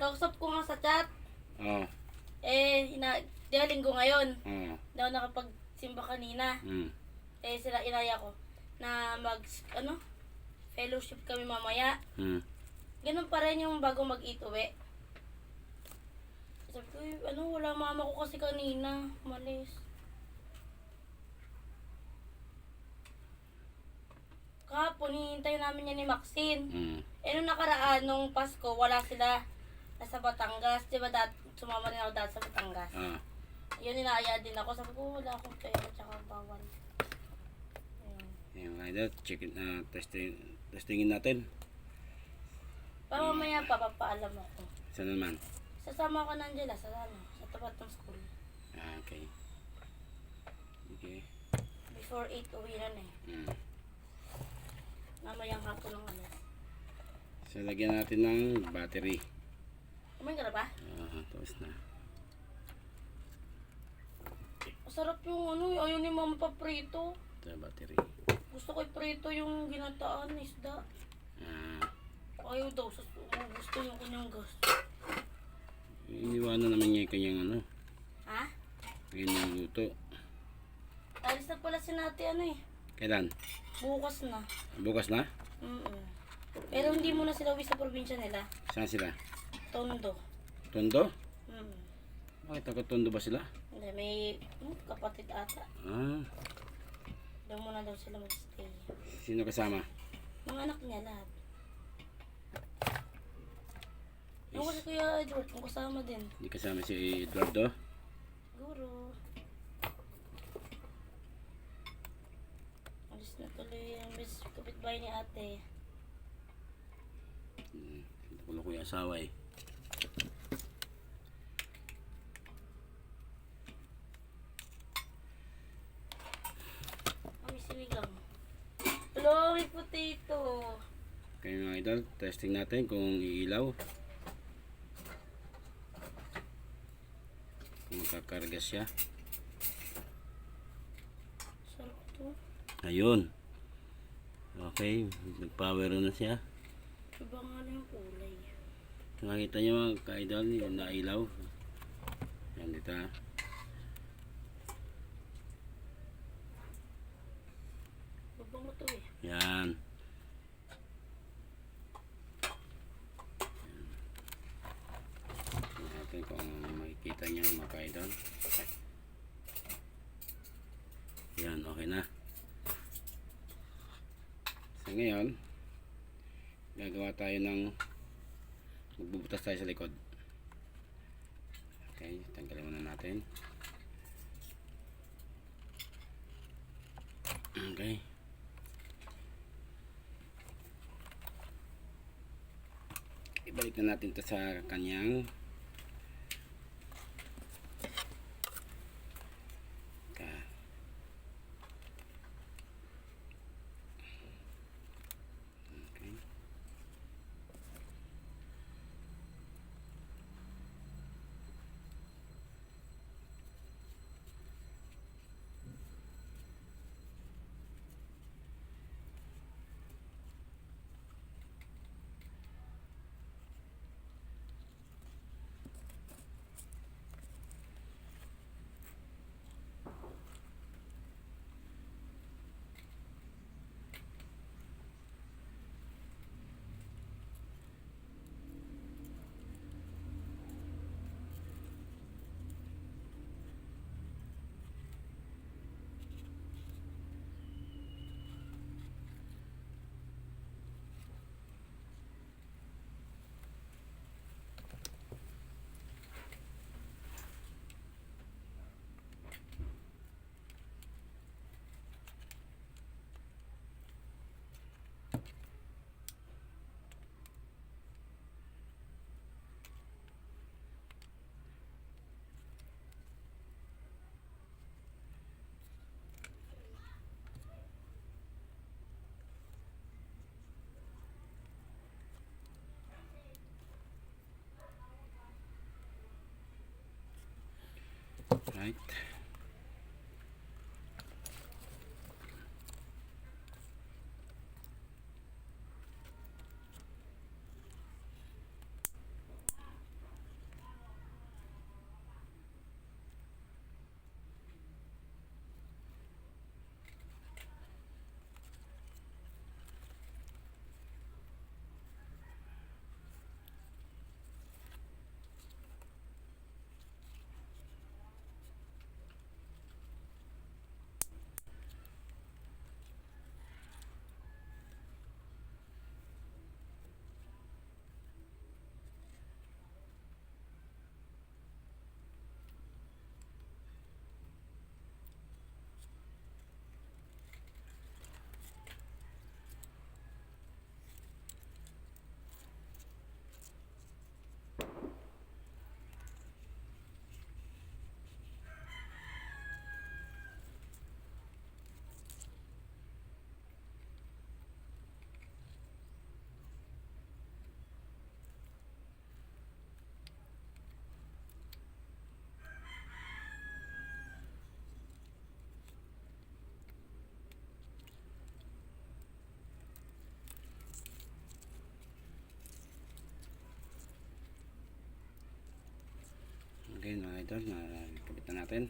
Kausap ko nga sa chat. Oo. Di ba linggo ngayon. Oo. Hindi ako nakapagsimba kanina. Sila inaya ko na fellowship kami mamaya. Ganun pa rin yung bago mag-ituwi. Sabi ko, wala mama ko kasi kanina. Malis. Kahapon, hinihintay namin yan ni Maxine. Nung nakaraan, nung Pasko, wala sila nasa Batangas. Di ba sumama rin ako dati sa Batangas? Yun, inaaya din ako. Sabi ko, wala akong pera, tsaka bawal. Ayan mga idol, testingin natin. Para mamaya papaalam ako. Saan naman? Sasama ko na Angela sa tapat ng school. Okay. Okay. Before 8 uwi na eh. Mamayang hapon ng alas. So, lagyan natin ng battery. Kumain ka na ba? Tapos na. Masarap yung ayaw ni mama paprito. Ito yung battery. Gusto ko iprito yung ginataan isda. Ayaw daw, gusto yung kanyang gas. Iniwanan naman niya yung kanyang Ha? yung luto. Alis na pala si Nati Kailan? Bukas na. Bukas na? Pero hindi muna sila uwi sa probinsya nila. Saan sila? Tondo. Tondo? Bakit taga-Tondo ba sila? Hindi, may kapatid ata. Doon muna daw sila mag-stay. Sino kasama? Mga anak niya lahat. Yung kasi Kuya Edward, kung kasama din. Hindi kasama si Eduardo? Siguro. Alis na tuloy yung kapitbahay ni ate. Wala ko yung asawa eh. May sinigang. Hello, may potato. Kaya mga idol, testing natin kung iilaw. Kung makakarga siya. Sarap to. Ayun. Okay, nag-power na siya. Iba nga na yung kulay. Nakita niyo mga ka-idol, yung nailaw. Yan dito. Babango to eh. Yan. Tingnan natin kung makikita niyo mga ka-idol. Yan, okay na. So ngayon, gagawa tayo ng magbubutas tayo sa likod. Okay, tanggalin muna natin. Okay. Ibalik na natin ito sa kanyang okay. Right. Okay mga idol, nakakabit na natin.